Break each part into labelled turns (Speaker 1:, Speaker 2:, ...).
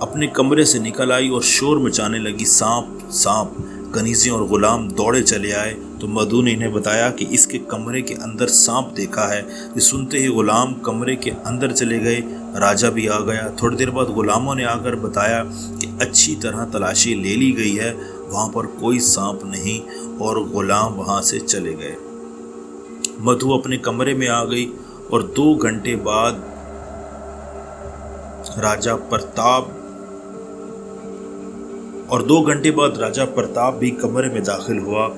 Speaker 1: اپنے کمرے سے نکل آئی اور شور مچانے لگی، سانپ سانپ۔ کنیزیں اور غلام دوڑے چلے آئے تو مدھو نے انہیں بتایا کہ اس کے کمرے کے اندر سانپ دیکھا ہے۔ یہ سنتے ہی غلام کمرے کے اندر چلے گئے۔ راجہ بھی آ گیا۔ تھوڑی دیر بعد غلاموں نے آ کر بتایا کہ اچھی طرح تلاشی لے لی گئی ہے، وہاں پر کوئی سانپ نہیں، اور غلام وہاں سے چلے گئے۔ مدھو اپنے کمرے میں آ گئی اور 2 گھنٹے بعد راجہ پرتاپ بھی کمرے میں داخل ہوا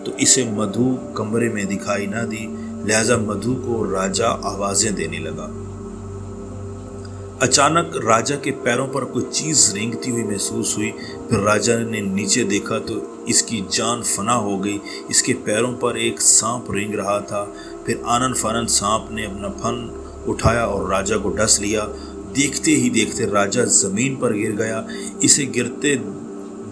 Speaker 1: تو اسے مدھو کمرے میں دکھائی نہ دی، لہذا مدھو کو راجہ آوازیں دینے لگا۔ اچانک راجہ کے پیروں پر کوئی چیز رینگتی ہوئی محسوس ہوئی۔ پھر راجہ نے نیچے دیکھا تو اس کی جان فنا ہو گئی۔ اس کے پیروں پر ایک سانپ رینگ رہا تھا۔ پھر آنن فانن سانپ نے اپنا پھن اٹھایا اور راجہ کو ڈس لیا۔ دیکھتے ہی دیکھتے راجہ زمین پر گر گیا۔ اسے گرتے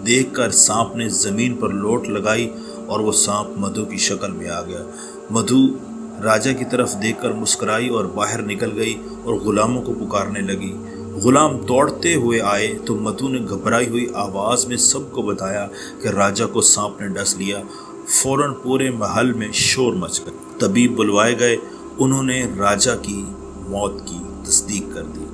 Speaker 1: دیکھ کر سانپ نے زمین پر لوٹ لگائی اور وہ سانپ مدھو کی شکل میں آ گیا۔ مدھو راجہ کی طرف دیکھ کر مسکرائی اور باہر نکل گئی اور غلاموں کو پکارنے لگی۔ غلام دوڑتے ہوئے آئے تو مدھو نے گھبرائی ہوئی آواز میں سب کو بتایا کہ راجہ کو سانپ نے ڈس لیا۔ فوراً پورے محل میں شور مچ گیا۔ طبیب بلوائے گئے، انہوں نے راجہ کی موت کی تصدیق کر دی۔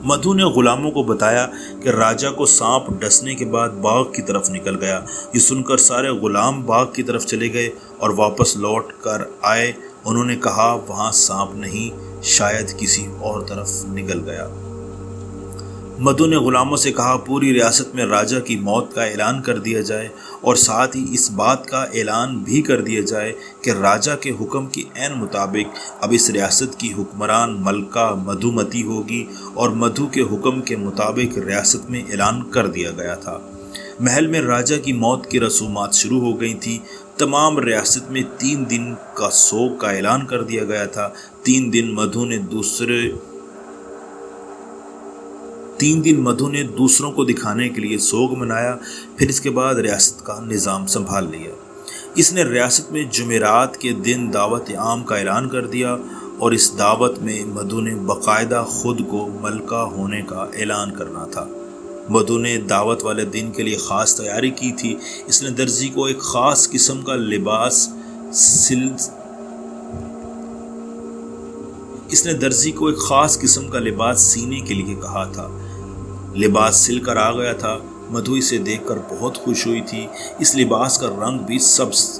Speaker 1: مدھو نے غلاموں کو بتایا کہ راجہ کو سانپ ڈسنے کے بعد باغ کی طرف نکل گیا۔ یہ سن کر سارے غلام باغ کی طرف چلے گئے اور واپس لوٹ کر آئے۔ انہوں نے کہا وہاں سانپ نہیں، شاید کسی اور طرف نکل گیا۔ مدھو نے غلاموں سے کہا پوری ریاست میں راجہ کی موت کا اعلان کر دیا جائے اور ساتھ ہی اس بات کا اعلان بھی کر دیا جائے کہ راجہ کے حکم کے عین مطابق اب اس ریاست کی حکمران ملکہ مدھومتی ہوگی، اور مدھو کے حکم کے مطابق ریاست میں اعلان کر دیا گیا تھا۔ محل میں راجہ کی موت کی رسومات شروع ہو گئی تھیں۔ تمام ریاست میں 3 دن کا سوگ کا اعلان کر دیا گیا تھا۔ 3 دن مدھو نے دوسروں کو دکھانے کے لیے سوگ منایا، پھر اس کے بعد ریاست کا نظام سنبھال لیا۔ اس نے ریاست میں جمعرات کے دن دعوت عام کا اعلان کر دیا، اور اس دعوت میں مدھو نے باقاعدہ خود کو ملکہ ہونے کا اعلان کرنا تھا۔ مدھو نے دعوت والے دن کے لیے خاص تیاری کی تھی۔ اس نے درزی کو ایک خاص قسم کا لباس سینے کے لیے کہا تھا۔ لباس سل کر آ گیا تھا۔ مدھو اسے دیکھ کر بہت خوش ہوئی تھی۔ اس لباس کا رنگ بھی سبز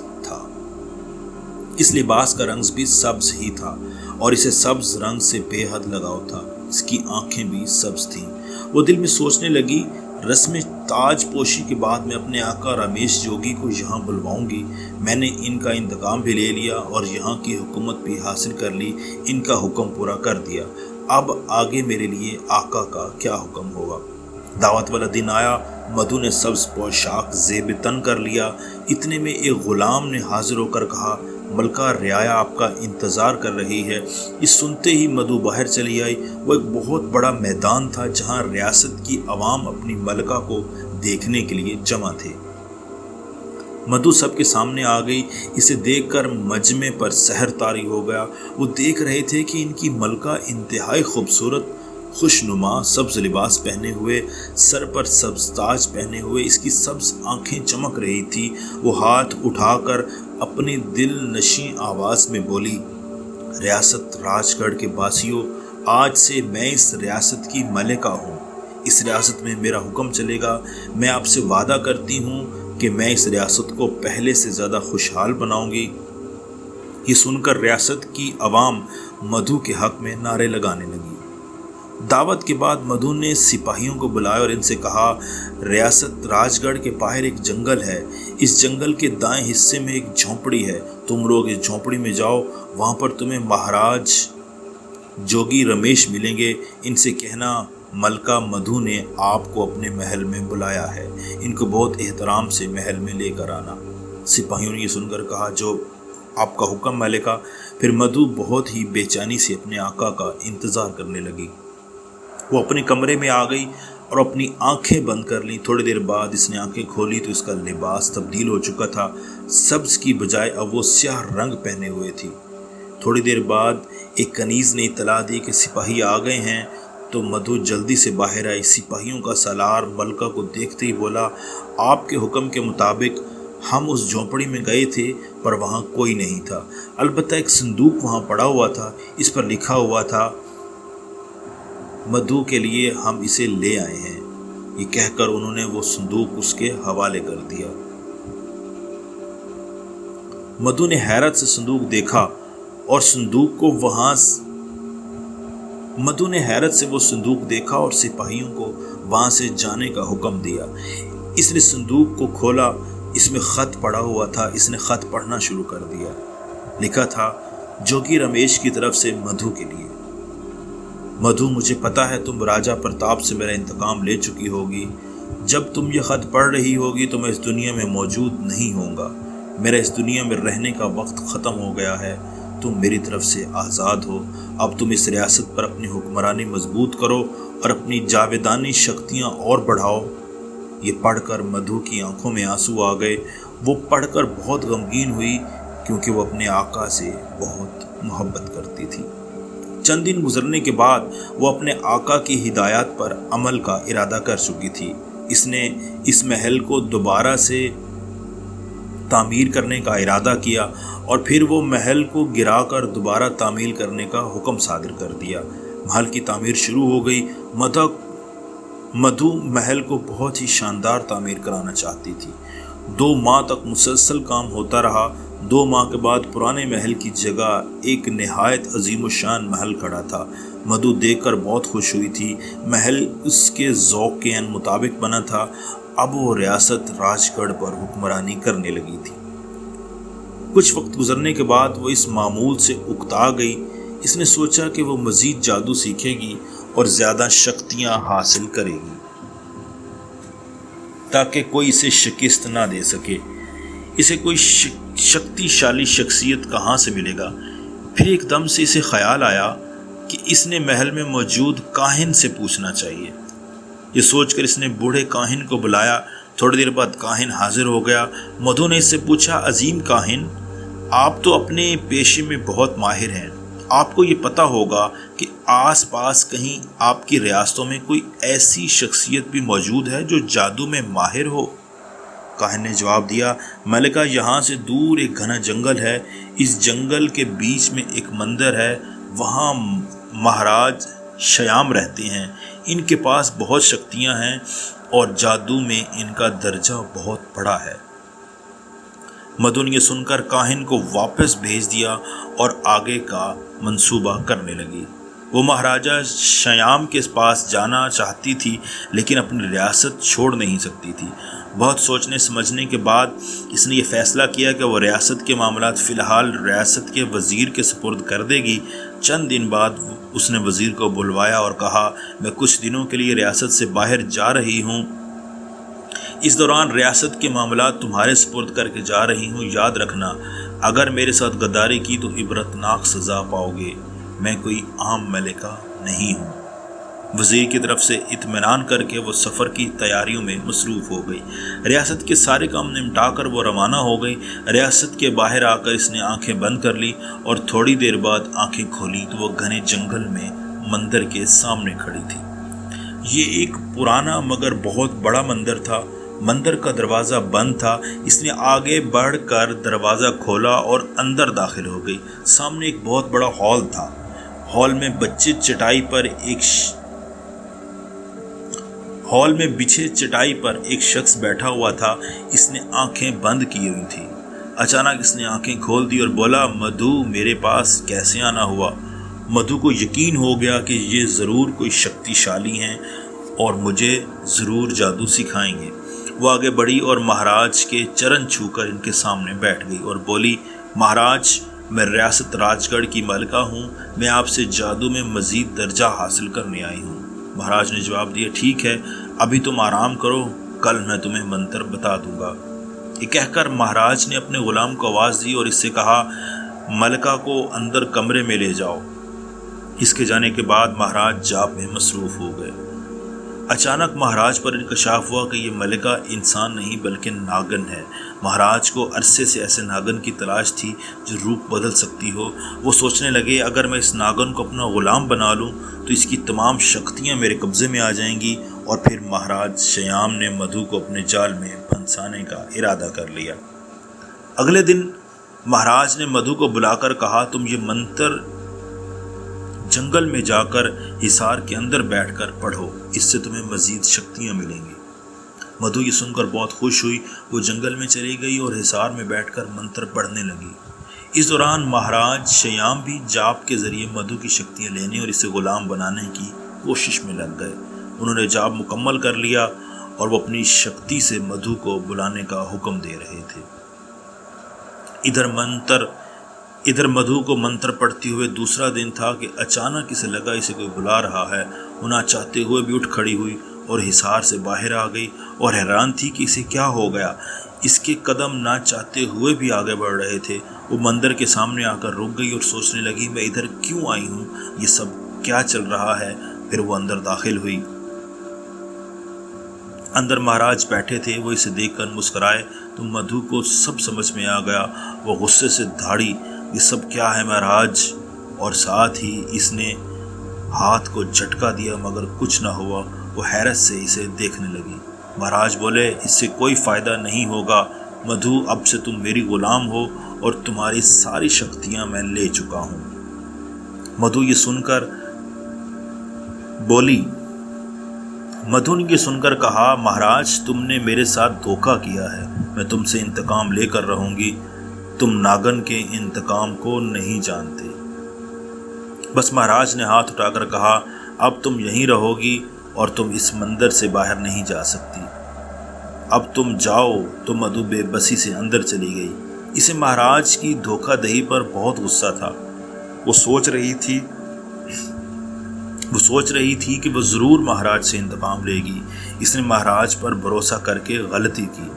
Speaker 1: ہی تھا اور اسے سبز رنگ سے بے حد لگاؤ تھا۔ اس کی آنکھیں بھی سبز تھیں۔ وہ دل میں سوچنے لگی، رسم تاج پوشی کے بعد میں اپنے آقا رمیش جوگی کو یہاں بلواؤں گی۔ میں نے ان کا انتقام بھی لے لیا اور یہاں کی حکومت بھی حاصل کر لی، ان کا حکم پورا کر دیا۔ اب آگے میرے لیے آقا کا کیا حکم ہوگا۔ دعوت والا دن آیا۔ مدھو نے سبز پوشاک زیب تن کر لیا۔ اتنے میں ایک غلام نے حاضر ہو کر کہا ملکہ رعایا آپ کا انتظار کر رہی ہے۔ اس سنتے ہی مدھو باہر چلی آئی۔ وہ ایک بہت بڑا میدان تھا جہاں ریاست کی عوام اپنی ملکہ کو دیکھنے کے لیے جمع تھے۔ مدھو سب کے سامنے آ گئی۔ اسے دیکھ کر مجمع پر سحر طاری ہو گیا۔ وہ دیکھ رہے تھے کہ ان کی ملکہ انتہائی خوبصورت، خوش نما، سبز لباس پہنے ہوئے، سر پر سبز تاج پہنے ہوئے، اس کی سبز آنکھیں چمک رہی تھی۔ وہ ہاتھ اٹھا کر اپنی دل نشیں آواز میں بولی، ریاست راج گڑھ کے باسیوں، آج سے میں اس ریاست کی ملکہ ہوں۔ اس ریاست میں میرا حکم چلے گا۔ میں آپ سے وعدہ کرتی ہوں کہ میں اس ریاست کو پہلے سے زیادہ خوشحال بناؤں گی۔ یہ سن کر ریاست کی عوام مدھو کے حق میں نعرے لگانے لگی۔ دعوت کے بعد مدھو نے سپاہیوں کو بلایا اور ان سے کہا ریاست راج گڑھ کے باہر ایک جنگل ہے۔ اس جنگل کے دائیں حصے میں ایک جھونپڑی ہے۔ تم لوگ اس جھونپڑی میں جاؤ، وہاں پر تمہیں مہاراج جوگی رمیش ملیں گے۔ ان سے کہنا ملکہ مدھو نے آپ کو اپنے محل میں بلایا ہے، ان کو بہت احترام سے محل میں لے کر آنا۔ سپاہیوں نے یہ سن کر کہا جو آپ کا حکم ملکہ۔ پھر مدھو بہت ہی بے چینی سے اپنے آقا کا انتظار کرنے لگی۔ وہ اپنے کمرے میں آ گئی اور اپنی آنکھیں بند کر لیں۔ تھوڑی دیر بعد اس نے آنکھیں کھولی تو اس کا لباس تبدیل ہو چکا تھا۔ سبز کی بجائے اب وہ سیاہ رنگ پہنے ہوئے تھی۔ تھوڑی دیر بعد ایک کنیز نے اطلاع دی کہ سپاہی آ گئے ہیں۔ تو مدھو جلدی سے باہر آئی۔ سپاہیوں کا سالار ملکہ کو دیکھتے ہی بولا، آپ کے حکم کے مطابق ہم اس جھونپڑی میں گئے تھے پر وہاں کوئی نہیں تھا، البتہ ایک صندوق وہاں پڑا ہوا تھا، اس پر لکھا ہوا تھا مدھو کے لیے ہم اسے لے آئے ہیں۔ یہ کہہ کر انہوں نے وہ صندوق اس کے حوالے کر دیا۔ مدھو نے حیرت سے صندوق دیکھا اور سپاہیوں کو وہاں سے جانے کا حکم دیا۔ اس نے صندوق کو کھولا، اس میں خط پڑا ہوا تھا۔ اس نے خط پڑھنا شروع کر دیا۔ لکھا تھا، جوگی رمیش کی طرف سے مدھو کے لیے۔ مدھو، مجھے پتا ہے تم راجہ پرتاپ سے میرا انتقام لے چکی ہوگی۔ جب تم یہ خط پڑھ رہی ہوگی تو میں اس دنیا میں موجود نہیں ہوں گا۔ میرا اس دنیا میں رہنے کا وقت ختم ہو گیا ہے۔ تم میری طرف سے آزاد ہو۔ اب تم اس ریاست پر اپنی حکمرانی مضبوط کرو اور اپنی جاویدانی شکتیاں اور بڑھاؤ۔ یہ پڑھ کر مدھو کی آنکھوں میں آنسو آ گئے۔ وہ پڑھ کر بہت غمگین ہوئی کیونکہ وہ اپنے آقا سے بہت محبت کرتی تھی۔ چند دن گزرنے کے بعد وہ اپنے آقا کی ہدایات پر عمل کا ارادہ کر چکی تھی۔ اس نے اس محل کو دوبارہ سے تعمیر کرنے کا ارادہ کیا اور پھر وہ محل کو گرا کر دوبارہ تعمیر کرنے کا حکم صادر کر دیا۔ محل کی تعمیر شروع ہو گئی۔ مدھو محل کو بہت ہی شاندار تعمیر کرانا چاہتی تھی۔ 2 ماہ تک مسلسل کام ہوتا رہا۔ 2 ماہ کے بعد پرانے محل کی جگہ ایک نہایت عظیم الشان محل کھڑا تھا۔ مدھو دیکھ کر بہت خوش ہوئی تھی۔ محل اس کے ذوق کے عین مطابق بنا تھا۔ اب وہ ریاست راج گڑھ پر حکمرانی کرنے لگی تھی۔ کچھ وقت گزرنے کے بعد وہ اس معمول سے اکتا گئی۔ اس نے سوچا کہ وہ مزید جادو سیکھے گی اور زیادہ شکتیاں حاصل کرے گی تاکہ کوئی اسے شکست نہ دے سکے۔ اسے کوئی شکتی شالی شخصیت کہاں سے ملے گا؟ پھر ایک دم سے اسے خیال آیا کہ اس نے محل میں موجود کاہن سے پوچھنا چاہیے۔ یہ سوچ کر اس نے بوڑھے کاہن کو بلایا۔ تھوڑی دیر بعد کاہن حاضر ہو گیا۔ مدھو نے اس سے پوچھا، عظیم کاہن، آپ تو اپنے پیشے میں بہت ماہر ہیں۔ آپ کو یہ پتہ ہوگا کہ آس پاس کہیں آپ کی ریاستوں میں کوئی ایسی شخصیت بھی موجود ہے جو جادو میں ماہر ہو؟ کاہن نے جواب دیا، ملکہ، یہاں سے دور ایک گھنا جنگل ہے۔ اس جنگل کے بیچ میں ایک مندر ہے۔ وہاں مہاراج شیام رہتے ہیں۔ ان کے پاس بہت شکتیاں ہیں اور جادو میں ان کا درجہ بہت بڑا ہے۔ مدھو نے یہ سن کر کاہن کو واپس بھیج دیا اور آگے کا منصوبہ کرنے لگی۔ وہ مہاراجہ شیام کے پاس جانا چاہتی تھی لیکن اپنی ریاست چھوڑ نہیں سکتی تھی۔ بہت سوچنے سمجھنے کے بعد اس نے یہ فیصلہ کیا کہ وہ ریاست کے معاملات فی الحال ریاست کے وزیر کے سپرد کر دے گی۔ چند دن بعد اس نے وزیر کو بلوایا اور کہا، میں کچھ دنوں کے لیے ریاست سے باہر جا رہی ہوں۔ اس دوران ریاست کے معاملات تمہارے سپرد کر کے جا رہی ہوں۔ یاد رکھنا، اگر میرے ساتھ غداری کی تو عبرتناک سزا پاؤ گے۔ میں کوئی عام ملکہ نہیں ہوں۔ وزیر کی طرف سے اطمینان کر کے وہ سفر کی تیاریوں میں مصروف ہو گئی۔ ریاست کے سارے کام نمٹا کر وہ روانہ ہو گئی۔ ریاست کے باہر آ کر اس نے آنکھیں بند کر لی اور تھوڑی دیر بعد آنکھیں کھولی تو وہ گھنے جنگل میں مندر کے سامنے کھڑی تھی۔ یہ ایک پرانا مگر بہت بڑا مندر تھا۔ مندر کا دروازہ بند تھا۔ اس نے آگے بڑھ کر دروازہ کھولا اور اندر داخل ہو گئی۔ سامنے ایک بہت بڑا ہال تھا۔ ہال میں بچھے چٹائی پر ایک شخص بیٹھا ہوا تھا۔ اس نے آنکھیں بند کی ہوئی تھی۔ اچانک اس نے آنکھیں کھول دی اور بولا، مدھو، میرے پاس کیسے آنا ہوا؟ مدھو کو یقین ہو گیا کہ یہ ضرور کوئی شکتی شالی ہیں اور مجھے ضرور جادو سکھائیں گے۔ وہ آگے بڑھی اور مہاراج کے چرن چھو کر ان کے سامنے بیٹھ گئی اور بولی، مہاراج، میں ریاست راج گڑھ کی ملکہ ہوں۔ میں آپ سے جادو میں مزید درجہ حاصل کرنے آئی ہوں۔ مہاراج نے جواب دیا، ٹھیک ہے، ابھی تم آرام کرو، کل میں تمہیں منتر بتا دوں گا۔ یہ کہہ کر مہاراج نے اپنے غلام کو آواز دی اور اس سے کہا، ملکہ کو اندر کمرے میں لے جاؤ۔ اس کے جانے کے بعد مہاراج جاپ میں مصروف ہو گئے۔ اچانک مہاراج پر انکشاف ہوا کہ یہ ملکہ انسان نہیں بلکہ ناگن ہے۔ مہاراج کو عرصے سے ایسے ناگن کی تلاش تھی جو روپ بدل سکتی ہو۔ وہ سوچنے لگے اگر میں اس ناگن کو اپنا غلام بنا لوں تو اس کی تمام شکتیاں میرے قبضے میں آ جائیں گی، اور پھر مہاراج شیام نے مدھو کو اپنے جال میں پھنسانے کا ارادہ کر لیا۔ اگلے دن مہاراج نے مدھو کو بلا کر کہا تم یہ منتر جنگل میں جا کر حصار کے اندر بیٹھ کر پڑھو، اس سے تمہیں مزید شکتیاں ملیں گی۔ مدھو یہ سن کر بہت خوش ہوئی، وہ جنگل میں چلی گئی اور حصار میں بیٹھ کر منتر پڑھنے لگی۔ اس دوران مہاراج شیام بھی جاپ کے ذریعے مدھو کی شکتیاں لینے اور اسے غلام بنانے کی کوشش میں لگ گئے۔ انہوں نے جاپ مکمل کر لیا اور وہ اپنی شکتی سے مدھو کو بلانے کا حکم دے رہے تھے۔ ادھر مدھو کو منتر پڑھتے ہوئے دوسرا دن تھا کہ اچانک اسے لگا اسے کوئی بلا رہا ہے۔ وہ نہ چاہتے ہوئے بھی اٹھ کھڑی ہوئی اور حصار سے باہر آ گئی اور حیران تھی کہ اسے کیا ہو گیا۔ اس کے قدم نہ چاہتے ہوئے بھی آگے بڑھ رہے تھے۔ وہ مندر کے سامنے آ کر رک گئی اور سوچنے لگی میں ادھر کیوں آئی ہوں، یہ سب کیا چل رہا ہے۔ پھر وہ اندر داخل ہوئی۔ اندر مہاراج بیٹھے تھے، وہ اسے دیکھ کر مسکرائے تو مدھو کو سب سمجھ میں آ گیا۔ وہ غصے سے دھاڑی یہ سب کیا ہے مہاراج، اور ساتھ ہی اس نے ہاتھ کو جھٹکا دیا مگر کچھ نہ ہوا۔ وہ حیرت سے اسے دیکھنے لگی۔ مہاراج بولے اس سے کوئی فائدہ نہیں ہوگا مدھو، اب سے تم میری غلام ہو اور تمہاری ساری شکتیاں میں لے چکا ہوں۔ مدھو نے یہ سن کر کہا مہاراج تم نے میرے ساتھ دھوکہ کیا ہے، میں تم سے انتقام لے کر رہوں گی، تم ناگن کے انتقام کو نہیں جانتے۔ بس مہاراج نے ہاتھ اٹھا کر کہا اب تم یہیں رہو گی اور تم اس مندر سے باہر نہیں جا سکتی، اب تم جاؤ۔ تو مدھو بے بسی سے اندر چلی گئی۔ اسے مہاراج کی دھوکہ دہی پر بہت غصہ تھا۔ وہ سوچ رہی تھی کہ وہ ضرور مہاراج سے انتقام لے گی۔ اس نے مہاراج پر بھروسہ کر کے غلطی کی۔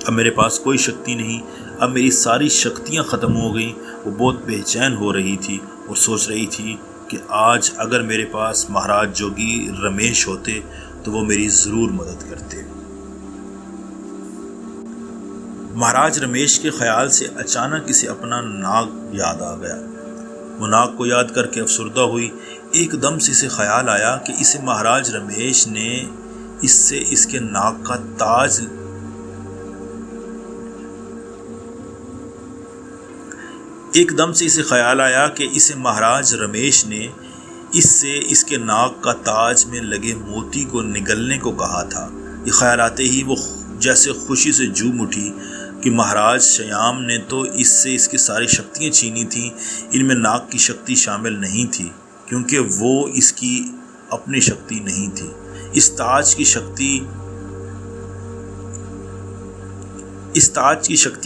Speaker 1: اب میرے پاس کوئی شکتی نہیں، اب میری ساری شکتیاں ختم ہو گئیں۔ وہ بہت بے چین ہو رہی تھی اور سوچ رہی تھی کہ آج اگر میرے پاس مہاراج جوگی رمیش ہوتے تو وہ میری ضرور مدد کرتے۔ مہاراج رمیش کے خیال سے اچانک اسے اپنا ناگ یاد آ گیا۔ وہ ناگ کو یاد کر کے افسردہ ہوئی۔ ایک دم سے اسے خیال آیا کہ اسے مہاراج رمیش نے اس کے ناگ کا تاج اس کے ناک کا تاج میں لگے موتی کو نگلنے کو کہا تھا۔ یہ خیال آتے ہی وہ جیسے خوشی سے جھوم اٹھی کہ مہاراج شیام نے تو اس کی ساری شکتیاں چھینی تھیں، ان میں ناگ کی شکتی شامل نہیں تھی کیونکہ وہ اس کی اپنی شکتی نہیں تھی۔ اس تاج کی شکتی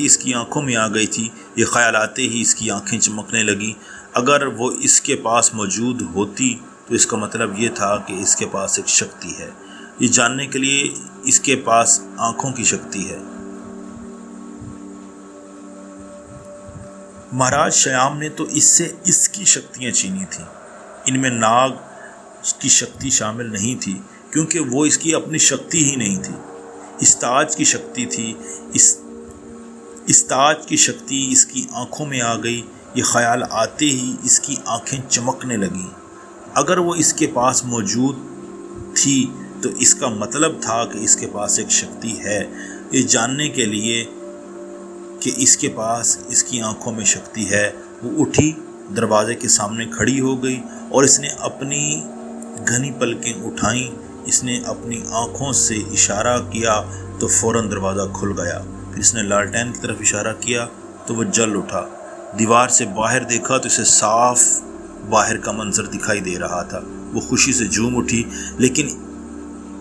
Speaker 1: اس کی آنکھوں میں آ گئی تھی۔ یہ خیال آتے ہی اس کی آنکھیں چمکنے لگیں۔ اگر وہ اس کے پاس موجود ہوتی تو اس کا مطلب یہ تھا کہ اس کے پاس ایک شکتی ہے، یہ جاننے کے لیے اس کے پاس آنکھوں کی شکتی ہے۔ مہاراج شیام نے تو اس کی شکتیاں چھینی تھیں، ان میں ناگ کی شکتی شامل نہیں تھی کیونکہ وہ اس کی اپنی شکتی ہی نہیں تھی۔ اس تاج کی شکتی تھی، اس تاج کی شکتی اس کی آنکھوں میں آ گئی۔ یہ خیال آتے ہی اس کی آنکھیں چمکنے لگیں۔ اگر وہ اس کے پاس موجود تھی تو اس کا مطلب تھا کہ اس کے پاس ایک شکتی ہے۔ یہ جاننے کے لیے کہ اس کے پاس اس کی آنکھوں میں شکتی ہے، وہ اٹھی، دروازے کے سامنے کھڑی ہو گئی اور اس نے اپنی گھنی پلکیں اٹھائیں۔ اس نے اپنی آنکھوں سے اشارہ کیا تو فوراً دروازہ کھل گیا۔ پھر اس نے لالٹین کی طرف اشارہ کیا تو وہ جل اٹھا۔ دیوار سے باہر دیکھا تو اسے صاف باہر کا منظر دکھائی دے رہا تھا۔ وہ خوشی سے جھوم اٹھی، لیکن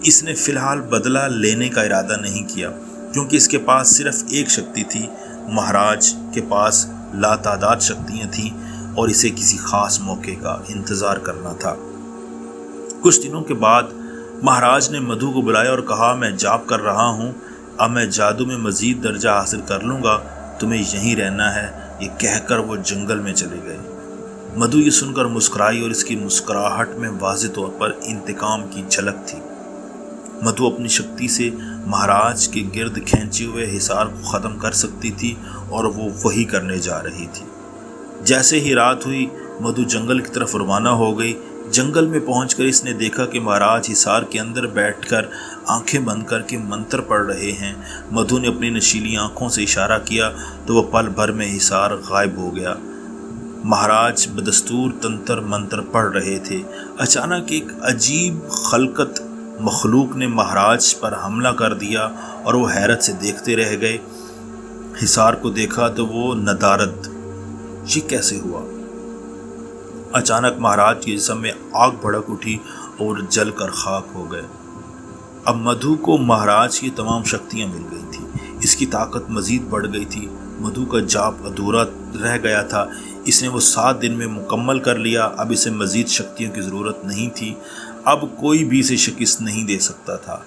Speaker 1: اس نے فی الحال بدلہ لینے کا ارادہ نہیں کیا کیونکہ اس کے پاس صرف ایک شکتی تھی۔ مہاراج کے پاس لاتعداد شکتیاں تھیں اور اسے کسی خاص موقع کا انتظار کرنا تھا۔ کچھ دنوں کے بعد مہاراج نے مدھو کو بلایا اور کہا میں جاپ کر رہا ہوں، اب میں جادو میں مزید درجہ حاصل کر لوں گا، تمہیں یہیں رہنا ہے۔ یہ کہہ کر وہ جنگل میں چلے گئے۔ مدھو یہ سن کر مسکرائی اور اس کی مسکراہٹ میں واضح طور پر انتقام کی جھلک تھی۔ مدھو اپنی شکتی سے مہاراج کے گرد کھینچے ہوئے حصار کو ختم کر سکتی تھی اور وہ وہی کرنے جا رہی تھی۔ جیسے ہی رات ہوئی مدھو جنگل کی طرف روانہ ہو گئی۔ جنگل میں پہنچ کر اس نے دیکھا کہ مہاراج حصار کے اندر بیٹھ کر آنکھیں بند کر کے منتر پڑھ رہے ہیں۔ مدھو نے اپنی نشیلی آنکھوں سے اشارہ کیا تو وہ پل بھر میں حصار غائب ہو گیا۔ مہاراج بدستور تنتر منتر پڑھ رہے تھے۔ اچانک ایک عجیب خلقت مخلوق نے مہاراج پر حملہ کر دیا اور وہ حیرت سے دیکھتے رہ گئے۔ حصار کو دیکھا تو وہ ندارد، یہ کیسے ہوا؟ اچانک مہاراج کے جسم میں آگ بھڑک اٹھی اور جل کر خاک ہو گئے۔ اب مدھو کو مہاراج کی تمام شکتیاں مل گئی تھیں۔ اس کی طاقت مزید بڑھ گئی تھی۔ مدھو کا جاپ ادھورا رہ گیا تھا۔ اس نے وہ 7 دن میں مکمل کر لیا۔ اب اسے مزید شکتیوں کی ضرورت نہیں تھی۔ اب کوئی بھی اسے شکست نہیں دے سکتا تھا۔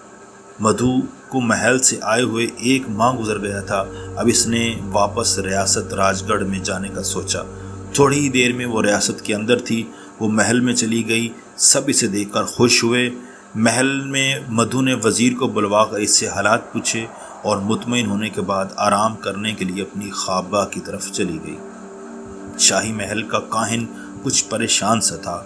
Speaker 1: مدھو کو محل سے آئے ہوئے 1 ماہ گزر گیا تھا۔ اب اس نے واپس ریاست راج گڑھ میں جانے کا سوچا۔ تھوڑی ہی دیر میں وہ ریاست کے اندر تھی۔ وہ محل میں چلی گئی۔ سب اسے دیکھ کر خوش ہوئے۔ محل میں مدھو نے وزیر کو بلوا کر اس سے حالات پوچھے اور مطمئن ہونے کے بعد آرام کرنے کے لیے اپنی خوابگاہ کی طرف چلی گئی۔ شاہی محل کا کاہن کچھ پریشان سا تھا۔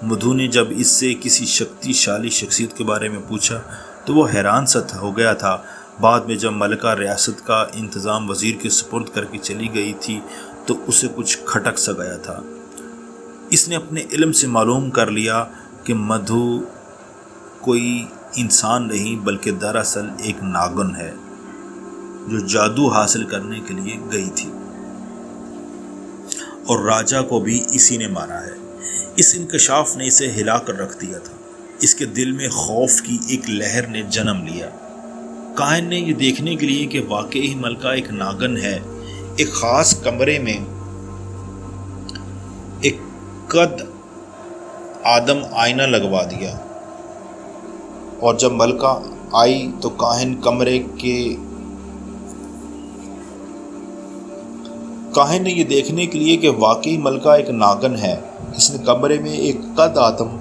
Speaker 1: مدھو نے جب اس سے کسی شکتی شالی شخصیت کے بارے میں پوچھا تو وہ حیران سا ہو گیا تھا۔ بعد میں جب ملکہ ریاست کا انتظام وزیر کے سپرد کر کے چلی گئی تھی تو اسے کچھ کھٹک سا گیا تھا۔ اس نے اپنے علم سے معلوم کر لیا کہ مدھو کوئی انسان نہیں بلکہ دراصل ایک ناگن ہے جو جادو حاصل کرنے کے لیے گئی تھی، اور راجا کو بھی اسی نے مارا ہے۔ اس انکشاف نے اسے ہلا کر رکھ دیا تھا۔ اس کے دل میں خوف کی ایک لہر نے جنم لیا۔ کاہن نے یہ دیکھنے کے لیے کہ واقعی ملکہ ایک ناگن ہے، ایک خاص کمرے میں ایک قد آدم آئینہ لگوا دیا، اور جب ملکہ آئی تو کاہن نے یہ دیکھنے کے لیے کہ واقعی ملکہ ایک ناگن ہے، اس نے کمرے میں ایک قد آدم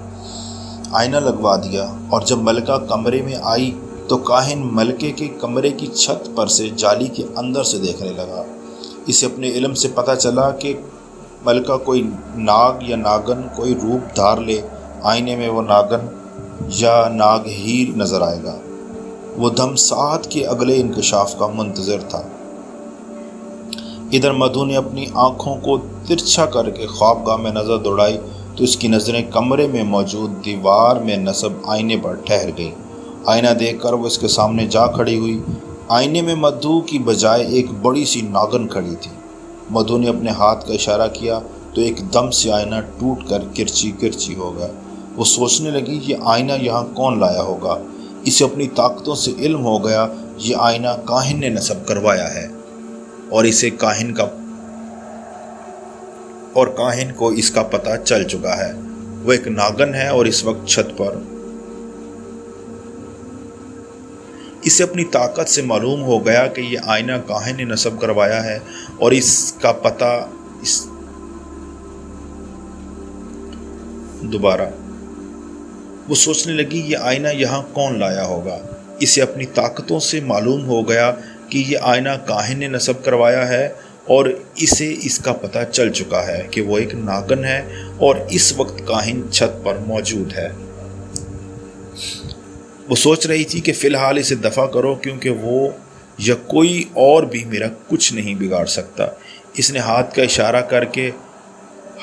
Speaker 1: آئینہ لگوا دیا، اور جب ملکہ کمرے میں آئی تو کاہن ملکے کے کمرے کی چھت پر سے جالی کے اندر سے دیکھنے لگا۔ اسے اپنے علم سے پتہ چلا کہ ملکہ کوئی ناگ یا ناگن کوئی روپ دھار لے، آئینے میں وہ ناگن یا ناگ ہی نظر آئے گا۔ وہ دم سات کے اگلے انکشاف کا منتظر تھا۔ ادھر مدھو نے اپنی آنکھوں کو ترچھا کر کے خوابگاہ میں نظر دوڑائی تو اس کی نظریں کمرے میں موجود دیوار میں نصب آئینے پر ٹھہر گئی۔ آئینہ دیکھ کر وہ اس کے سامنے جا کھڑی ہوئی۔ آئینے میں مدھو کی بجائے ایک بڑی سی ناگن کھڑی تھی۔ مدھو نے اپنے ہاتھ کا اشارہ کیا تو ایک دم سے آئینہ ٹوٹ کر کرچی کرچی ہو گیا۔ وہ سوچنے لگی یہ آئینہ یہاں کون لایا ہوگا۔ اسے اپنی طاقتوں سے علم ہو گیا یہ آئینہ کاہن نے نصب کروایا ہے، اور کاہن کو اس کا پتہ چل چکا ہے۔ وہ ایک ناگن ہے اور اس وقت چھت پر۔ اسے اپنی طاقت سے معلوم ہو گیا کہ یہ آئینہ کاہن نے نصب کروایا ہے اور اس کا پتہ وہ سوچنے لگی یہ آئینہ یہاں کون لایا ہوگا۔ اسے اپنی طاقتوں سے معلوم ہو گیا کہ یہ آئینہ کاہن نے نصب کروایا ہے اور اسے اس کا پتہ چل چکا ہے کہ وہ ایک ناگن ہے اور اس وقت کاہن چھت پر موجود ہے۔ وہ سوچ رہی تھی کہ فی الحال اسے دفع کرو کیونکہ وہ یا کوئی اور بھی میرا کچھ نہیں بگاڑ سکتا۔ اس نے ہاتھ کا اشارہ کر کے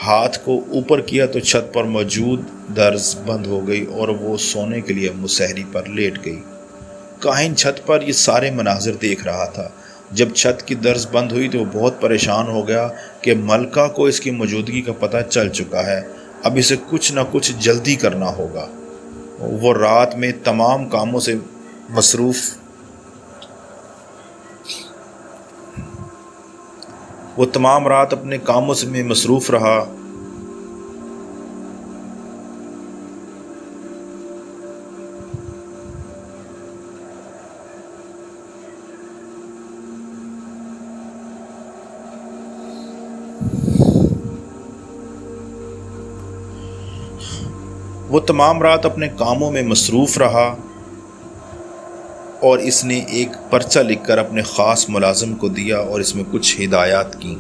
Speaker 1: ہاتھ کو اوپر کیا تو چھت پر موجود درز بند ہو گئی اور وہ سونے کے لیے مسہری پر لیٹ گئی۔ کاہن چھت پر یہ سارے مناظر دیکھ رہا تھا۔ جب چھت کی درز بند ہوئی تو وہ بہت پریشان ہو گیا کہ ملکہ کو اس کی موجودگی کا پتہ چل چکا ہے، اب اسے کچھ نہ کچھ جلدی کرنا ہوگا۔ وہ رات میں تمام کاموں سے اپنے کاموں میں مصروف رہا۔ اور اس نے ایک پرچہ لکھ کر اپنے خاص ملازم کو دیا اور اس میں کچھ ہدایات کیں۔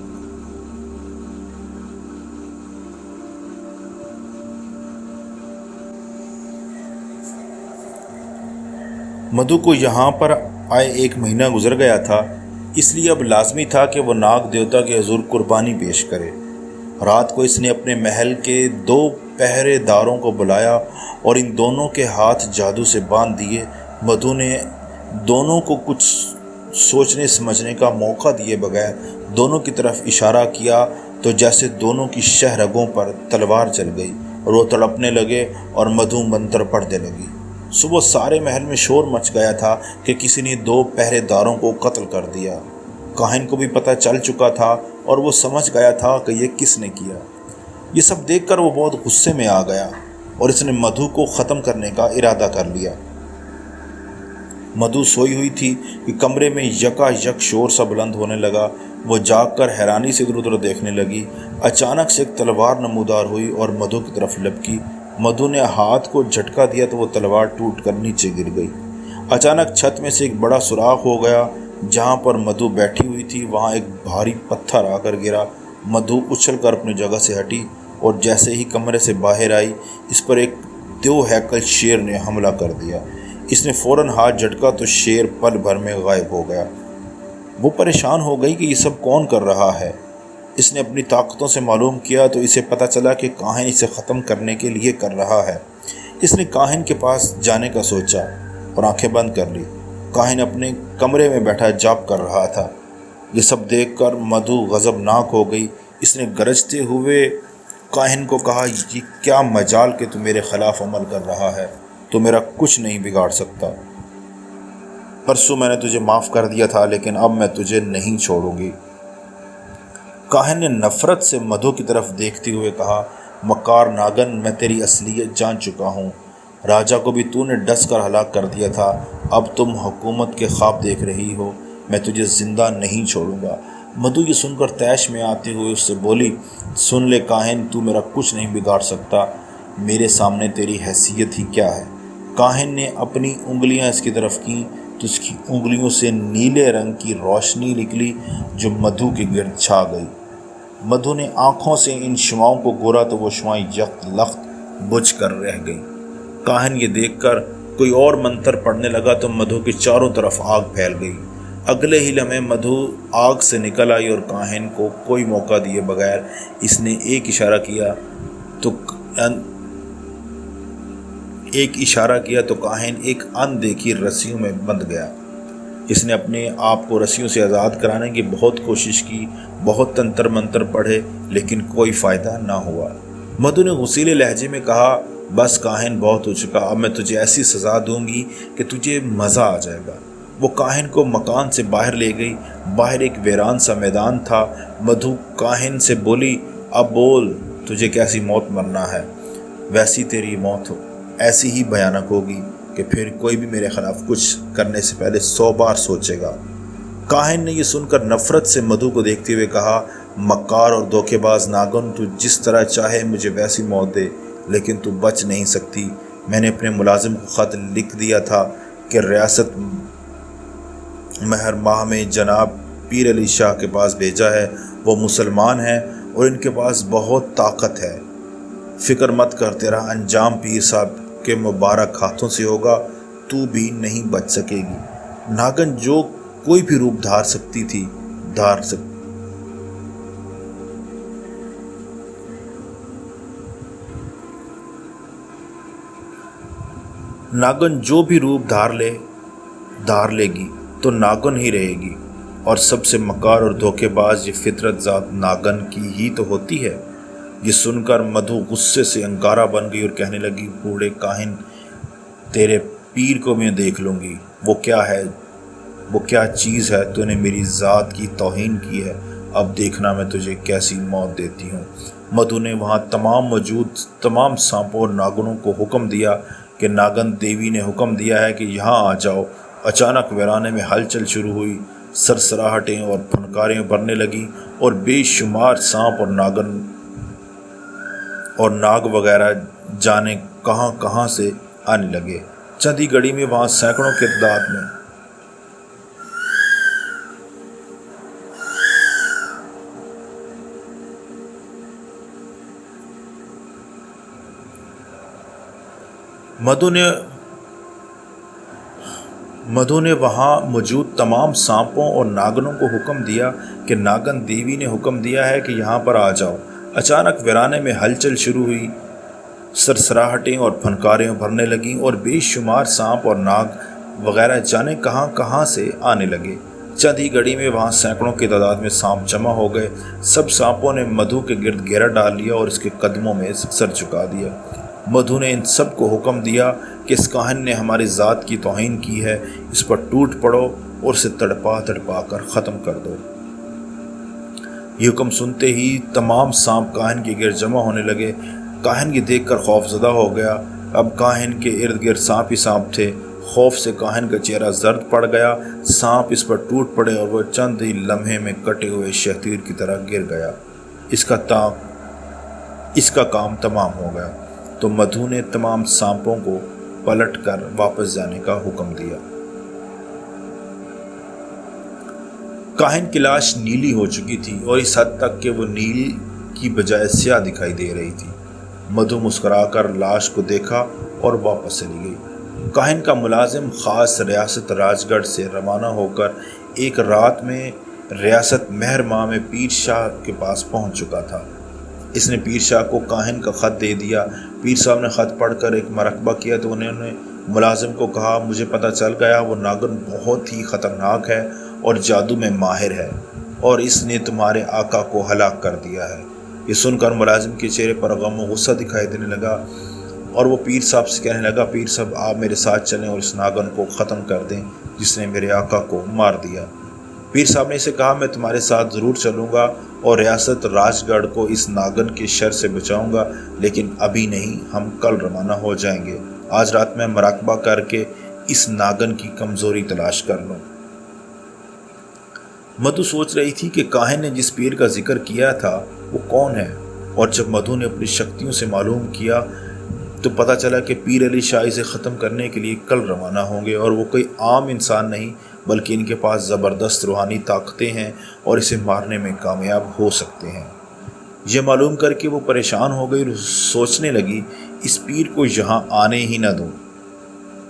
Speaker 1: مدھو کو یہاں پر آئے 1 مہینہ گزر گیا تھا، اس لیے اب لازمی تھا کہ وہ ناگ دیوتا کے حضور قربانی پیش کرے۔ رات کو اس نے اپنے محل کے 2 پہرے داروں کو بلایا اور ان دونوں کے ہاتھ جادو سے باندھ دیے۔ مدھو نے دونوں کو کچھ سوچنے سمجھنے کا موقع دیے بغیر دونوں کی طرف اشارہ کیا تو جیسے دونوں کی شہ رگوں پر تلوار چل گئی اور وہ تڑپنے لگے اور مدھو منتر پڑھنے لگی۔ صبح سارے محل میں شور مچ گیا تھا کہ کسی نے 2 پہرے داروں کو قتل کر دیا۔ کاہن کو بھی پتہ چل چکا تھا اور وہ سمجھ گیا تھا کہ یہ کس نے کیا۔ یہ سب دیکھ کر وہ بہت غصے میں آ گیا اور اس نے مدھو کو ختم کرنے کا ارادہ کر لیا۔ مدھو سوئی ہوئی تھی کہ کمرے میں یکا یک شور سا بلند ہونے لگا۔ وہ جاگ کر حیرانی سے ادھر ادھر دیکھنے لگی۔ اچانک سے ایک تلوار نمودار ہوئی اور مدھو کی طرف لپکی۔ مدھو نے ہاتھ کو جھٹکا دیا تو وہ تلوار ٹوٹ کر نیچے گر گئی۔ اچانک چھت میں سے ایک بڑا سوراخ ہو گیا۔ جہاں پر مدھو بیٹھی ہوئی تھی وہاں ایک بھاری پتھر آ کر گرا۔ مدھو اچھل کر اپنی جگہ سے ہٹی اور جیسے ہی کمرے سے باہر آئی اس پر ایک 2 ہیکل شیر نے حملہ کر دیا۔ اس نے فوراً ہاتھ جھٹکا تو شیر پل بھر میں غائب ہو گیا۔ وہ پریشان ہو گئی کہ یہ سب کون کر رہا ہے۔ اس نے اپنی طاقتوں سے معلوم کیا تو اسے پتہ چلا کہ کاہن اسے ختم کرنے کے لیے کر رہا ہے۔ اس نے کاہن کے پاس جانے کا سوچا اور آنکھیں بند کر لی۔ کاہن اپنے کمرے میں بیٹھا جاپ کر رہا تھا۔ یہ سب دیکھ کر مدھو غضبناک ہو گئی۔ اس نے گرجتے ہوئے کاہن کو کہا، یہ کیا مجال کہ تو میرے خلاف عمل کر رہا ہے، تو میرا کچھ نہیں بگاڑ سکتا۔ پرسوں میں نے تجھے معاف کر دیا تھا لیکن اب میں تجھے نہیں چھوڑوں گی۔ کاہن نے نفرت سے مدھو کی طرف دیکھتے ہوئے کہا، مکار ناگن، میں تیری اصلیت جان چکا ہوں۔ راجا کو بھی تو نے ڈس کر ہلاک کر دیا تھا، اب تم حکومت کے خواب دیکھ رہی ہو، میں تجھے زندہ نہیں چھوڑوں گا۔ مدھو یہ سن کر طیش میں آتے ہوئے اس سے بولی، سن لے کاہن، تو میرا کچھ نہیں بگاڑ سکتا، میرے سامنے تیری حیثیت ہی کیا ہے۔ کاہن نے اپنی انگلیاں اس کی طرف کیں تو اس کی انگلیوں سے نیلے رنگ کی روشنی نکلی جو مدھو کے گرد چھا گئی۔ مدھو نے آنکھوں سے ان شعاؤں کو گورا تو وہ شعائیں یک لخت بجھ کر رہ گئیں۔ کاہن یہ دیکھ کر کوئی اور منتر پڑھنے لگا تو مدھو کے چاروں طرف آگ پھیل گئی۔ اگلے ہی لمحے مدھو آگ سے نکل آئی اور کاہن کو کوئی موقع دیے بغیر اس نے ایک اشارہ کیا تو کاہن ایک اندیکھی رسیوں میں بندھ گیا۔ اس نے اپنے آپ کو رسیوں سے آزاد کرانے کی بہت کوشش کی، بہت تنتر منتر پڑھے لیکن کوئی فائدہ نہ ہوا۔ مدھو نے غصیلے لہجے میں کہا، بس کاہن، بہت ہو چکا، اب میں تجھے ایسی سزا دوں گی کہ تجھے مزہ آ جائے گا۔ وہ کاہن کو مکان سے باہر لے گئی۔ باہر ایک ویران سا میدان تھا۔ مدھو کاہن سے بولی، اب بول، تجھے کیسی موت مرنا ہے؟ ویسی تیری موت ایسی ہی بھیانک ہوگی کہ پھر کوئی بھی میرے خلاف کچھ کرنے سے پہلے 100 بار سوچے گا۔ کاہن نے یہ سن کر نفرت سے مدھو کو دیکھتے ہوئے کہا، مکار اور دھوکے باز ناگن، تو جس طرح چاہے مجھے ویسی موت دے لیکن تو بچ نہیں سکتی۔ میں نے اپنے ملازم کو خط لکھ دیا تھا کہ ریاست مہر ماہ میں جناب پیر علی شاہ کے پاس بھیجا ہے، وہ مسلمان ہیں اور ان کے پاس بہت طاقت ہے۔ فکر مت کر، تیرا انجام پیر صاحب کے مبارک ہاتھوں سے ہوگا، تو بھی نہیں بچ سکے گی۔ ناگن جو کوئی بھی روپ دھار سکتی تھی ناگن جو بھی روپ دھار لے گی تو ناگن ہی رہے گی، اور سب سے مکار اور دھوکے باز یہ فطرت ذات ناگن کی ہی تو ہوتی ہے۔ یہ سن کر مدھو غصے سے انگارہ بن گئی اور کہنے لگی، بوڑھے کاہن، تیرے پیر کو میں دیکھ لوں گی، وہ کیا چیز ہے؟ تو نے میری ذات کی توہین کی ہے، اب دیکھنا میں تجھے کیسی موت دیتی ہوں۔ مدھو نے وہاں موجود تمام سانپوں اور ناگنوں کو حکم دیا کہ ناگن دیوی نے حکم دیا ہے کہ یہاں آ جاؤ۔ اچانک ویرانے میں ہلچل شروع ہوئی، سرسراہٹیں اور پھنکاریں بھرنے لگیں اور بے شمار سانپ اور ناگ وغیرہ جانے کہاں سے آنے لگے۔ چند ہی گھڑی میں وہاں سینکڑوں کی تعداد میں مدھو نے وہاں موجود تمام سانپوں اور ناگنوں کو حکم دیا کہ ناگن دیوی نے حکم دیا ہے کہ یہاں پر آ جاؤ۔ اچانک ویرانے میں ہلچل شروع ہوئی، سرسراہٹیں اور پھنکاریں بھرنے لگیں اور بے شمار سانپ اور ناگ وغیرہ جانے کہاں کہاں سے آنے لگے۔ چند ہی گھڑی میں وہاں سینکڑوں کی تعداد میں سانپ جمع ہو گئے۔ سب سانپوں نے مدھو کے گرد گھیرا ڈال لیا اور اس کے قدموں میں سر جھکا دیا۔ مدھو نے ان سب کو حکم دیا کہ اس کاہن نے ہماری ذات کی توہین کی ہے، اس پر ٹوٹ پڑو اور اسے تڑپا تڑپا کر ختم کر دو۔ یہ حکم سنتے ہی تمام سانپ کاہن کے گرد جمع ہونے لگے۔ کاہن یہ دیکھ کر خوف زدہ ہو گیا۔ اب کاہن کے ارد گرد سانپ ہی سانپ تھے۔ خوف سے کاہن کا چہرہ زرد پڑ گیا۔ سانپ اس پر ٹوٹ پڑے اور وہ چند ہی لمحے میں کٹے ہوئے شہتیر کی طرح گر گیا۔ اس کا کام تمام ہو گیا تو مدھو نے تمام سانپوں کو پلٹ کر واپس جانے کا حکم دیا۔ کاہن کی لاش نیلی ہو چکی تھی اور اس حد تک کہ وہ نیل کی بجائے سیاہ دکھائی دے رہی تھی۔ مدھو مسکرا کر لاش کو دیکھا اور واپس چلی گئی۔ کاہن کا ملازم خاص ریاست راج گڑھ سے روانہ ہو کر ایک رات میں ریاست مہر ماہ میں پیر شاہ کے پاس پہنچ چکا تھا۔ اس نے پیر شاہ کو کاہن کا خط دے دیا۔ پیر صاحب نے خط پڑھ کر ایک مراقبہ کیا تو انہوں نے ملازم کو کہا، مجھے پتہ چل گیا وہ ناگن بہت ہی خطرناک ہے اور جادو میں ماہر ہے اور اس نے تمہارے آقا کو ہلاک کر دیا ہے۔ یہ سن کر ملازم کے چہرے پر غم و غصہ دکھائی دینے لگا اور وہ پیر صاحب سے کہنے لگا، پیر صاحب آپ میرے ساتھ چلیں اور اس ناگن کو ختم کر دیں جس نے میرے آقا کو مار دیا۔ پیر صاحب نے اسے کہا، میں تمہارے ساتھ ضرور چلوں گا اور ریاست راج گڑھ کو اس ناگن کے شر سے بچاؤں گا، لیکن ابھی نہیں، ہم کل روانہ ہو جائیں گے۔ آج رات میں مراقبہ کر کے اس ناگن کی کمزوری تلاش کر لوں۔ مدھو سوچ رہی تھی کہ کاہن نے جس پیر کا ذکر کیا تھا وہ کون ہے، اور جب مدھو نے اپنی شکتیوں سے معلوم کیا تو پتہ چلا کہ پیر علی شاہ اسے ختم کرنے کے لیے کل روانہ ہوں گے اور وہ کوئی عام انسان نہیں بلکہ ان کے پاس زبردست روحانی طاقتیں ہیں اور اسے مارنے میں کامیاب ہو سکتے ہیں۔ یہ معلوم کر کے وہ پریشان ہو گئی اور سوچنے لگی اس پیر کو یہاں آنے ہی نہ دوں۔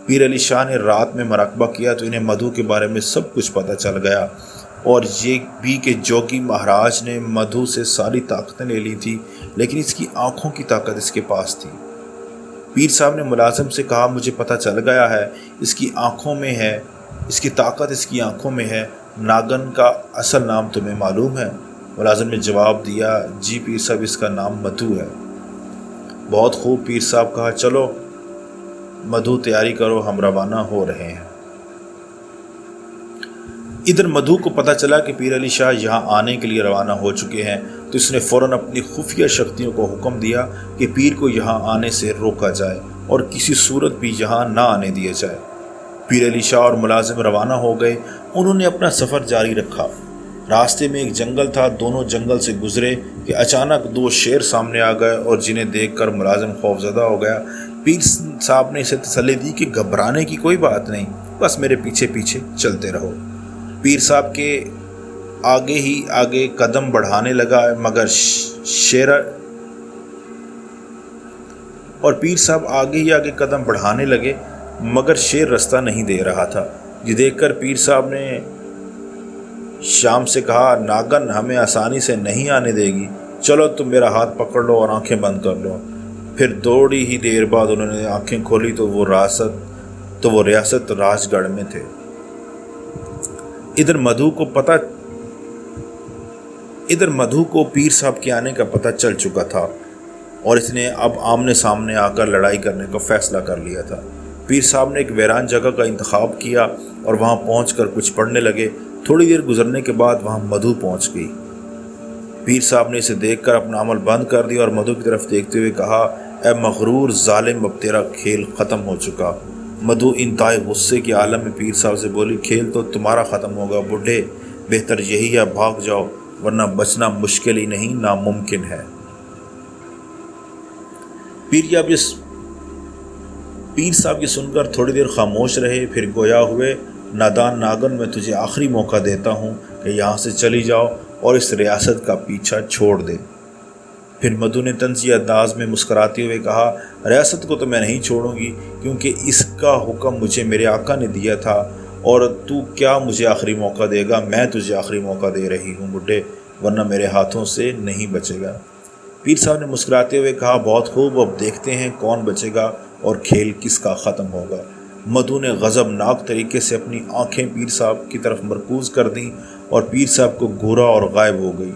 Speaker 1: پیر علی شاہ نے رات میں مراقبہ کیا تو انہیں مدھو کے بارے میں سب کچھ پتہ چل گیا، اور یہ بھی کہ جوگی مہاراج نے مدھو سے ساری طاقتیں لے لی تھی لیکن اس کی آنکھوں کی طاقت اس کے پاس تھی۔ پیر صاحب نے ملازم سے کہا، مجھے پتہ چل گیا ہے اس کی آنکھوں میں ہے، اس کی طاقت اس کی آنکھوں میں ہے۔ ناگن کا اصل نام تمہیں معلوم ہے؟ ملازم نے جواب دیا، جی پیر صاحب، اس کا نام مدھو ہے۔ بہت خوب، پیر صاحب کہا، چلو مدھو تیاری کرو، ہم روانہ ہو رہے ہیں۔ ادھر مدھو کو پتہ چلا کہ پیر علی شاہ یہاں آنے کے لیے روانہ ہو چکے ہیں تو اس نے فوراً اپنی خفیہ شکتیوں کو حکم دیا کہ پیر کو یہاں آنے سے روکا جائے اور کسی صورت بھی یہاں نہ آنے دیا جائے۔ پیر علی شاہ اور ملازم روانہ ہو گئے۔ انہوں نے اپنا سفر جاری رکھا۔ راستے میں ایک جنگل تھا، دونوں جنگل سے گزرے کہ اچانک دو شیر سامنے آ گئے اور جنہیں دیکھ کر ملازم خوفزدہ ہو گیا۔ پیر صاحب نے اسے تسلی دی کہ گھبرانے کی کوئی بات نہیں، بس میرے پیچھے پیچھے چلتے رہو۔ پیر صاحب کے آگے ہی آگے قدم بڑھانے لگا مگر شیر رستہ نہیں دے رہا تھا۔ یہ دیکھ کر پیر صاحب نے شام سے کہا، ناگن ہمیں آسانی سے نہیں آنے دے گی، چلو تم میرا ہاتھ پکڑ لو اور آنکھیں بند کر لو۔ پھر تھوڑی ہی دیر بعد انہوں نے آنکھیں کھولی تو وہ ریاست راج گڑھ میں تھے۔ ادھر مدھو کو پیر صاحب کے آنے کا پتہ چل چکا تھا اور اس نے اب آمنے سامنے آ کر لڑائی کرنے کا فیصلہ کر لیا تھا۔ پیر صاحب نے ایک ویران جگہ کا انتخاب کیا اور وہاں پہنچ کر کچھ پڑھنے لگے۔ تھوڑی دیر گزرنے کے بعد وہاں مدھو پہنچ گئی۔ پیر صاحب نے اسے دیکھ کر اپنا عمل بند کر دیا اور مدھو کی طرف دیکھتے ہوئے کہا، اے مغرور ظالم، اب تیرا کھیل ختم ہو چکا۔ مدھو انتہائی غصے کے عالم میں پیر صاحب سے بولی، کھیل تو تمہارا ختم ہوگا بڈھے، بہتر یہی ہے بھاگ جاؤ ورنہ بچنا مشکل ہی نہیں ناممکن ہے۔ پیر صاحب یہ سن کر تھوڑی دیر خاموش رہے، پھر گویا ہوئے، نادان ناگن، میں تجھے آخری موقع دیتا ہوں کہ یہاں سے چلی جاؤ اور اس ریاست کا پیچھا چھوڑ دے۔ پھر مدھو نے طنزیہ انداز میں مسکراتے ہوئے کہا، ریاست کو تو میں نہیں چھوڑوں گی، کیونکہ اس کا حکم مجھے میرے آقا نے دیا تھا، اور تو کیا مجھے آخری موقع دے گا؟ میں تجھے آخری موقع دے رہی ہوں بڈھے، ورنہ میرے ہاتھوں سے نہیں بچے گا۔ پیر صاحب نے مسکراتے ہوئے کہا، بہت خوب، اب دیکھتے ہیں کون بچے گا اور کھیل کس کا ختم ہوگا۔ مدھو نے غضبناک طریقے سے اپنی آنکھیں پیر صاحب کی طرف مرکوز کر دیں اور پیر صاحب کو گھورا اور غائب ہو گئی۔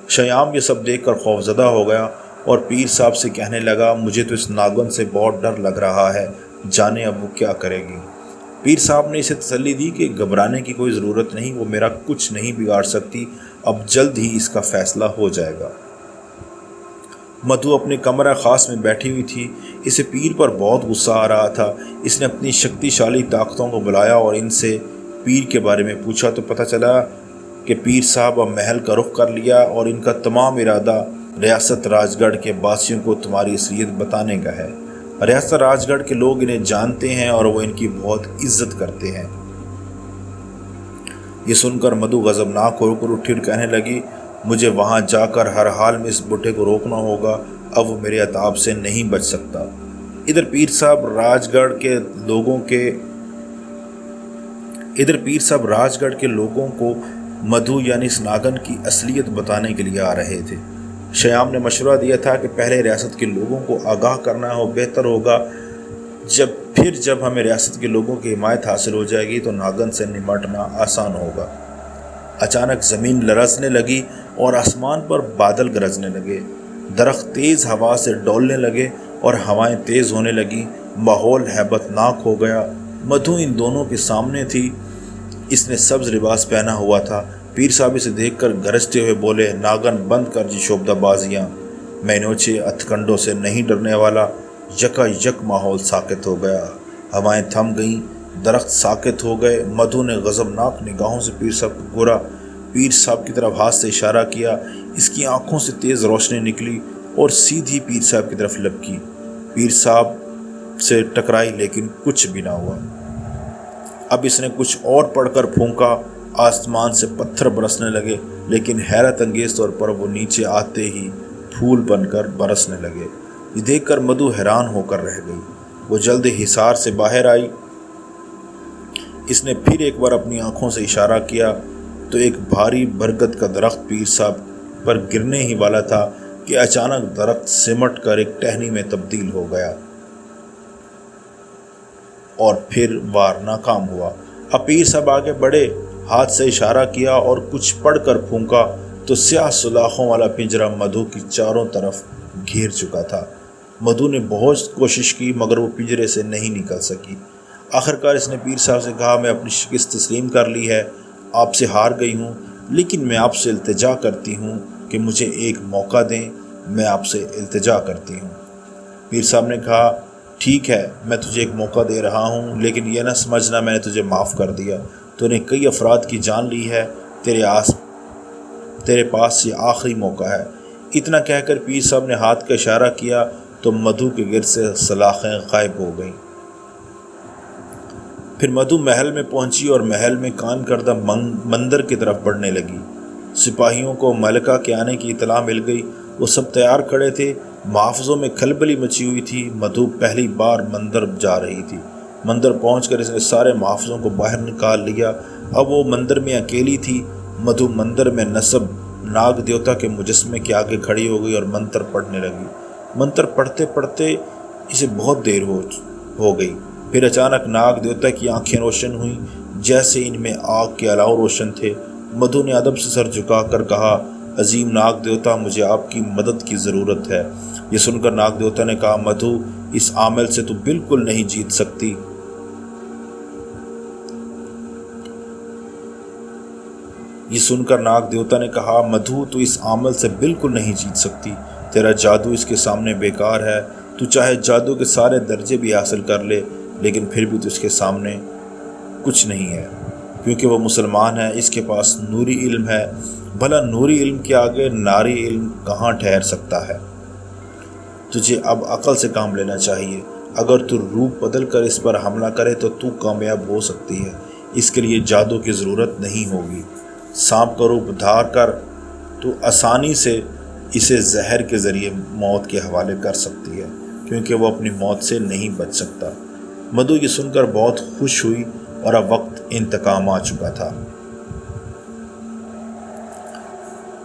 Speaker 1: شیام یہ سب دیکھ کر خوفزدہ ہو گیا اور پیر صاحب سے کہنے لگا، مجھے تو اس ناگن سے بہت ڈر لگ رہا ہے، جانے اب وہ کیا کرے گی۔ پیر صاحب نے اسے تسلی دی کہ گھبرانے کی کوئی ضرورت نہیں، وہ میرا کچھ نہیں بگاڑ سکتی، اب جلد ہی اس کا فیصلہ ہو جائے گا۔ مدھو اپنے کمرہ خاص میں بیٹھی ہوئی تھی، اسے پیر پر بہت غصہ آ رہا تھا۔ اس نے اپنی شکتی شالی طاقتوں کو بلایا اور ان سے پیر کے بارے میں پوچھا تو پتہ چلا کہ پیر صاحب اب محل کا رخ کر لیا اور ان کا تمام ارادہ ریاست راج گڑھ کے باسیوں کو تمہاری اصلیت بتانے کا ہے۔ ریاست راج گڑھ کے لوگ انہیں جانتے ہیں اور وہ ان کی بہت عزت کرتے ہیں۔ یہ سن کر مدھو غضبناک ہو کر اٹھی اور کہنے لگی، مجھے وہاں جا کر ہر حال میں اس بڈھے کو روکنا ہوگا، اب وہ میرے عتاب سے نہیں بچ سکتا۔ ادھر پیر صاحب راج گڑھ کے لوگوں کو مدھو یعنی اس ناگن کی اصلیت بتانے کے لیے آ رہے تھے۔ شیام نے مشورہ دیا تھا کہ پہلے ریاست کے لوگوں کو آگاہ کرنا ہو، بہتر ہوگا جب ہمیں ریاست کے لوگوں کی حمایت حاصل ہو جائے گی تو ناگن سے نمٹنا آسان ہوگا۔ اچانک زمین لرزنے لگی اور آسمان پر بادل گرجنے لگے، درخت تیز ہوا سے ڈولنے لگے اور ہوائیں تیز ہونے لگیں، ماحول ہیبت ناک ہو گیا۔ مدھو ان دونوں کے سامنے تھی، اس نے سبز لباس پہنا ہوا تھا۔ پیر صاحب اسے دیکھ کر گرجتے ہوئے بولے، ناگن بند کر جی شوبدہ بازیاں، میں نوچے ہتھکنڈوں سے نہیں ڈرنے والا۔ یکا یک ماحول ساکت ہو گیا، ہوائیں تھم گئیں، درخت ساکت ہو گئے۔ مدھو نے غضبناک نگاہوں سے پیر صاحب کو گھورا، پیر صاحب کی طرف ہاتھ سے اشارہ کیا، اس کی آنکھوں سے تیز روشنی نکلی اور سیدھی پیر صاحب کی طرف لپکی۔ پیر صاحب سے ٹکرائی لیکن کچھ بھی نہ ہوا۔ اب اس نے کچھ اور پڑھ کر پھونکا، آسمان سے پتھر برسنے لگے، لیکن حیرت انگیز طور پر وہ نیچے آتے ہی پھول بن کر برسنے لگے۔ یہ دیکھ کر مدھو حیران ہو کر رہ گئی۔ وہ جلد حصار سے باہر آئی۔ اس نے پھر ایک بار اپنی آنکھوں سے اشارہ کیا تو ایک بھاری برگد کا درخت پیر صاحب پر گرنے ہی والا تھا کہ اچانک درخت سمٹ کر ایک ٹہنی میں تبدیل ہو گیا اور پھر وار ناکام ہوا۔ اب پیر صاحب آگے بڑھے، ہاتھ سے اشارہ کیا اور کچھ پڑھ کر پھونکا تو سیاہ سلاخوں والا پنجرا مدھو کی چاروں طرف گھیر چکا تھا۔ مدھو نے بہت کوشش کی مگر وہ پنجرے سے نہیں نکل سکی۔ آخرکار اس نے پیر صاحب سے کہا، میں اپنی شکست تسلیم کر لی ہے، آپ سے ہار گئی ہوں، لیکن میں آپ سے التجا کرتی ہوں کہ مجھے ایک موقع دیں، میں آپ سے التجا کرتی ہوں۔ پیر صاحب نے کہا، ٹھیک ہے، میں تجھے ایک موقع دے رہا ہوں، لیکن یہ نہ سمجھنا میں نے تجھے معاف کر دیا۔ تو نے کئی افراد کی جان لی ہے، تیرے پاس یہ آخری موقع ہے۔ اتنا کہہ کر پیر صاحب نے ہاتھ کا اشارہ کیا تو مدھو کے گرد سے سلاخیں غائب ہو گئیں۔ پھر مدھو محل میں پہنچی اور محل میں قائم کردہ مندر کی طرف بڑھنے لگی۔ سپاہیوں کو ملکہ کے آنے کی اطلاع مل گئی، وہ سب تیار کھڑے تھے، محافظوں میں کھلبلی مچی ہوئی تھی۔ مدھو پہلی بار مندر جا رہی تھی۔ مندر پہنچ کر اس نے سارے محافظوں کو باہر نکال لیا۔ اب وہ مندر میں اکیلی تھی۔ مدھو مندر میں نصب ناگ دیوتا کے مجسمے کے آگے کھڑی ہو گئی اور منتر پڑھنے لگی۔ منتر پڑھتے پڑھتے اسے بہت دیر ہو گئی۔ پھر اچانک ناگ دیوتا کی آنکھیں روشن ہوئیں جیسے ان میں آگ کے الاؤ روشن تھے۔ مدھو نے ادب سے سر جھکا کر کہا، عظیم ناگ دیوتا، مجھے آپ کی مدد کی ضرورت ہے۔ یہ سن کر ناگ دیوتا نے کہا، مدھو، اس عامل سے تو بالکل نہیں جیت سکتی۔ یہ سن کر ناگ دیوتا نے کہا، مدھو، تو اس عامل سے بالکل نہیں جیت سکتی، تیرا جادو اس کے سامنے بیکار ہے۔ تو چاہے جادو کے سارے درجے بھی حاصل کر لے لیکن پھر بھی تو اس کے سامنے کچھ نہیں ہے، کیونکہ وہ مسلمان ہے، اس کے پاس نوری علم ہے۔ بھلا نوری علم کے آگے ناری علم کہاں ٹھہر سکتا ہے؟ تجھے اب عقل سے کام لینا چاہیے۔ اگر تو روپ بدل کر اس پر حملہ کرے تو کامیاب ہو سکتی ہے، اس کے لیے جادو کی ضرورت نہیں ہوگی۔ سانپ کا روپ دھار کر تو آسانی سے اسے زہر کے ذریعے موت کے حوالے کر سکتی ہے، کیونکہ وہ اپنی موت سے نہیں بچ سکتا۔ مدھو یہ سن کر بہت خوش ہوئی اور اب وقت انتقام آ چکا تھا۔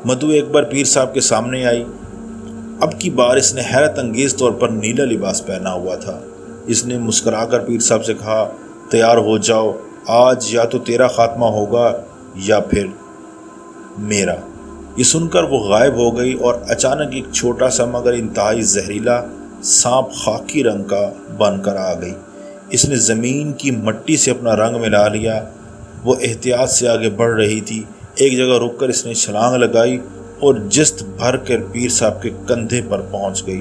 Speaker 1: مدھو ایک بار پیر صاحب کے سامنے آئی۔ اب کی بار اس نے حیرت انگیز طور پر نیلا لباس پہنا ہوا تھا۔ اس نے مسکرا کر پیر صاحب سے کہا، تیار ہو جاؤ، آج یا تو تیرا خاتمہ ہوگا یا پھر میرا۔ یہ سن کر وہ غائب ہو گئی اور اچانک ایک چھوٹا سا مگر انتہائی زہریلا سانپ خاکی رنگ کا بن کر آ گئی۔ اس نے زمین کی مٹی سے اپنا رنگ ملا لیا۔ وہ احتیاط سے آگے بڑھ رہی تھی۔ ایک جگہ رک کر اس نے چھلانگ لگائی اور جست بھر کر پیر صاحب کے کندھے پر پہنچ گئی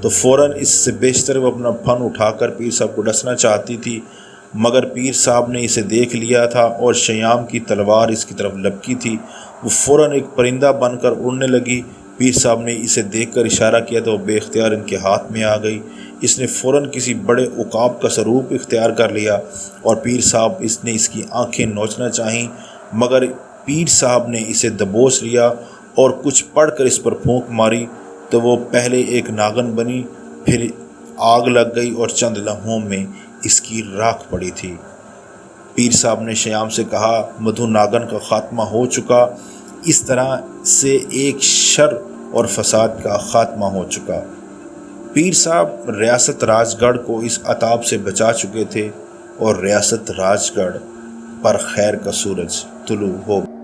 Speaker 1: تو فوراً اس سے بیشتر وہ اپنا پھن اٹھا کر پیر صاحب کو ڈسنا چاہتی تھی، مگر پیر صاحب نے اسے دیکھ لیا تھا اور شیام کی تلوار اس کی طرف لپکی تھی۔ وہ فوراً ایک پرندہ بن کر اڑنے لگی۔ پیر صاحب نے اسے دیکھ کر اشارہ کیا تو وہ بے اختیار ان کے ہاتھ میں آ گئی۔ اس نے فوراً کسی بڑے عقاب کا سروپ اختیار کر لیا اور پیر صاحب اس نے اس کی آنکھیں نوچنا چاہیں، مگر پیر صاحب نے اسے دبوچ لیا اور کچھ پڑھ کر اس پر پھونک ماری تو وہ پہلے ایک ناگن بنی، پھر آگ لگ گئی اور چند لمحوں میں اس کی راکھ پڑی تھی۔ پیر صاحب نے شیام سے کہا، مدھو ناگن کا خاتمہ ہو چکا۔ اس طرح سے ایک شر اور فساد کا خاتمہ ہو چکا۔ پیر صاحب ریاست راج گڑھ کو اس عطاب سے بچا چکے تھے اور ریاست راج گڑھ پر خیر کا سورج طلوع ہو گیا۔